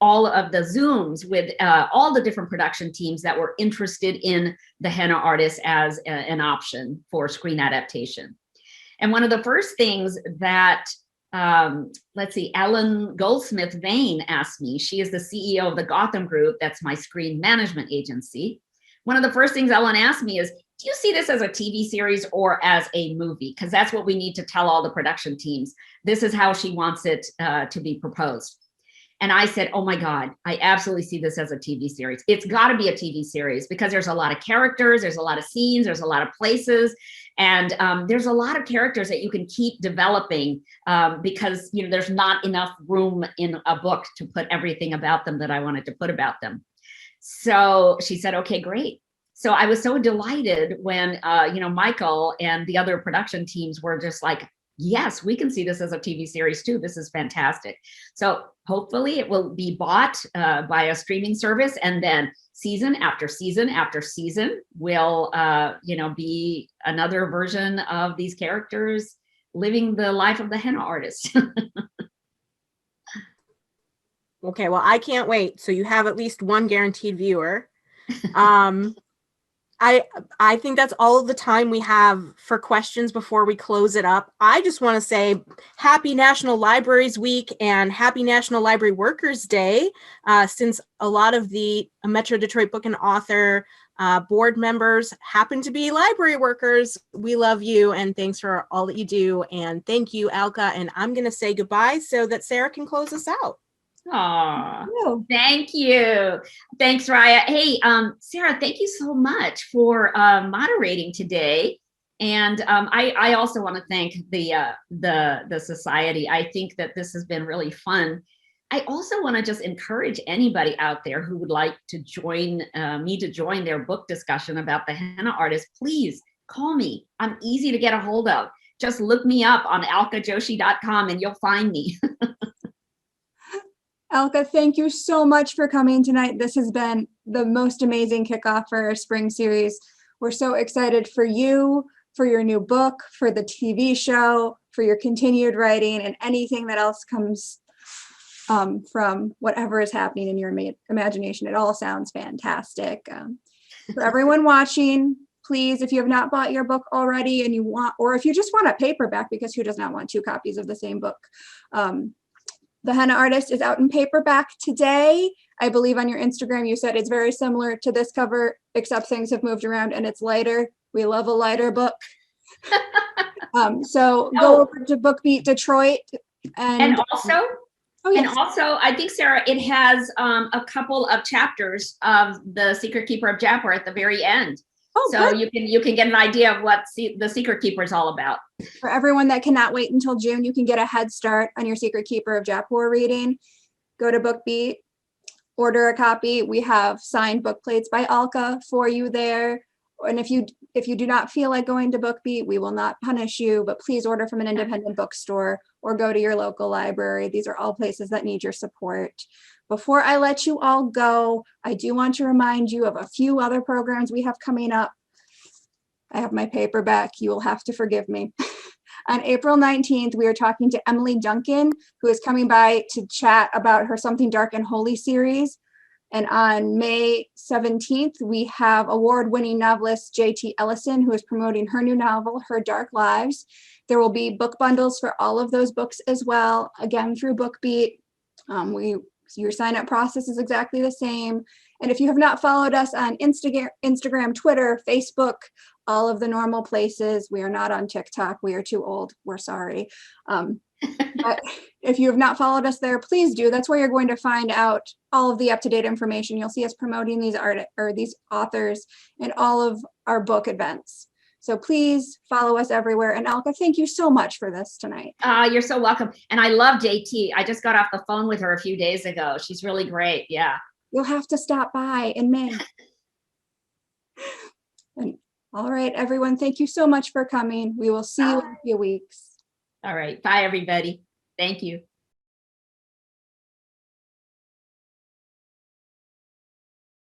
Speaker 2: all of the Zooms with all the different production teams that were interested in the Henna Artist as an option for screen adaptation. And one of the first things that, Ellen Goldsmith Vane asked me, she is the CEO of the Gotham Group, that's my screen management agency. One of the first things Ellen asked me is, do you see this as a TV series or as a movie? Because that's what we need to tell all the production teams. This is how she wants it to be proposed. And I said, oh my God, I absolutely see this as a TV series. It's got to be a TV series because there's a lot of characters, there's a lot of scenes, there's a lot of places, and there's a lot of characters that you can keep developing because there's not enough room in a book to put everything about them that I wanted to put about them. So she said, okay, great. So I was so delighted when, Michael and the other production teams were just like, yes, we can see this as a TV series too. This is fantastic. So hopefully it will be bought by a streaming service, and then season after season after season will, be another version of these characters living the life of the henna artist.
Speaker 3: Okay, well, I can't wait. So you have at least one guaranteed viewer. I think that's all the time we have for questions before we close it up. I just want to say happy National Libraries Week and happy National Library Workers Day. Since a lot of the Metro Detroit Book and Author board members happen to be library workers, we love you and thanks for all that you do. And thank you, Alka. And I'm going to say goodbye so that Sarah can close us out.
Speaker 2: Aw, thank you. Thanks, Raya. Hey, Sarah, thank you so much for moderating today. And I also want to thank the society. I think that this has been really fun. I also want to just encourage anybody out there who would like to join their book discussion about the henna artist. Please call me. I'm easy to get a hold of. Just look me up on alkajoshi.com and you'll find me.
Speaker 1: Alka, thank you so much for coming tonight. This has been the most amazing kickoff for our spring series. We're so excited for you, for your new book, for the TV show, for your continued writing, and anything that else comes from whatever is happening in your imagination. It all sounds fantastic. For everyone watching, please, if you have not bought your book already and you want, or if you just want a paperback, because who does not want 2 copies of the same book? The Henna Artist is out in paperback today. I believe on your Instagram, you said it's very similar to this cover, except things have moved around and it's lighter. We love a lighter book. So
Speaker 2: Oh.
Speaker 1: go over to BookBeat Detroit
Speaker 2: And also,
Speaker 1: oh yes.
Speaker 2: and also, I think, Sarah, it has a couple of chapters of The Secret Keeper of Japor at the very end.
Speaker 1: Oh,
Speaker 2: So
Speaker 1: good.
Speaker 2: you can get an idea of what The Secret Keeper is all about.
Speaker 1: For everyone that cannot wait until June, you can get a head start on your Secret Keeper of Japor reading. Go to BookBeat, order a copy. We have signed book plates by Alka for you there. And if you do not feel like going to BookBeat, we will not punish you, but please order from an independent bookstore or go to your local library. These are all places that need your support. Before I let you all go, I do want to remind you of a few other programs we have coming up. I have my paper back. You will have to forgive me. On April 19th, we are talking to Emily Duncan, who is coming by to chat about her Something Dark and Holy series. And on May 17th, we have award-winning novelist J.T. Ellison, who is promoting her new novel, Her Dark Lives. There will be book bundles for all of those books as well, again, through BookBeat. Your sign-up process is exactly the same. And if you have not followed us on Instagram, Twitter, Facebook, all of the normal places, we are not on TikTok. We are too old. We're sorry. But if you have not followed us there, please do. That's where you're going to find out all of the up-to-date information. You'll see us promoting these these authors and all of our book events. So please follow us everywhere. And Alka, thank you so much for this tonight.
Speaker 2: You're so welcome. And I love JT. I just got off the phone with her a few days ago. She's really great. Yeah.
Speaker 1: You'll have to stop by in May. And all right, everyone, thank you so much for coming. We will see you in a few weeks.
Speaker 2: All right. Bye, everybody. Thank you.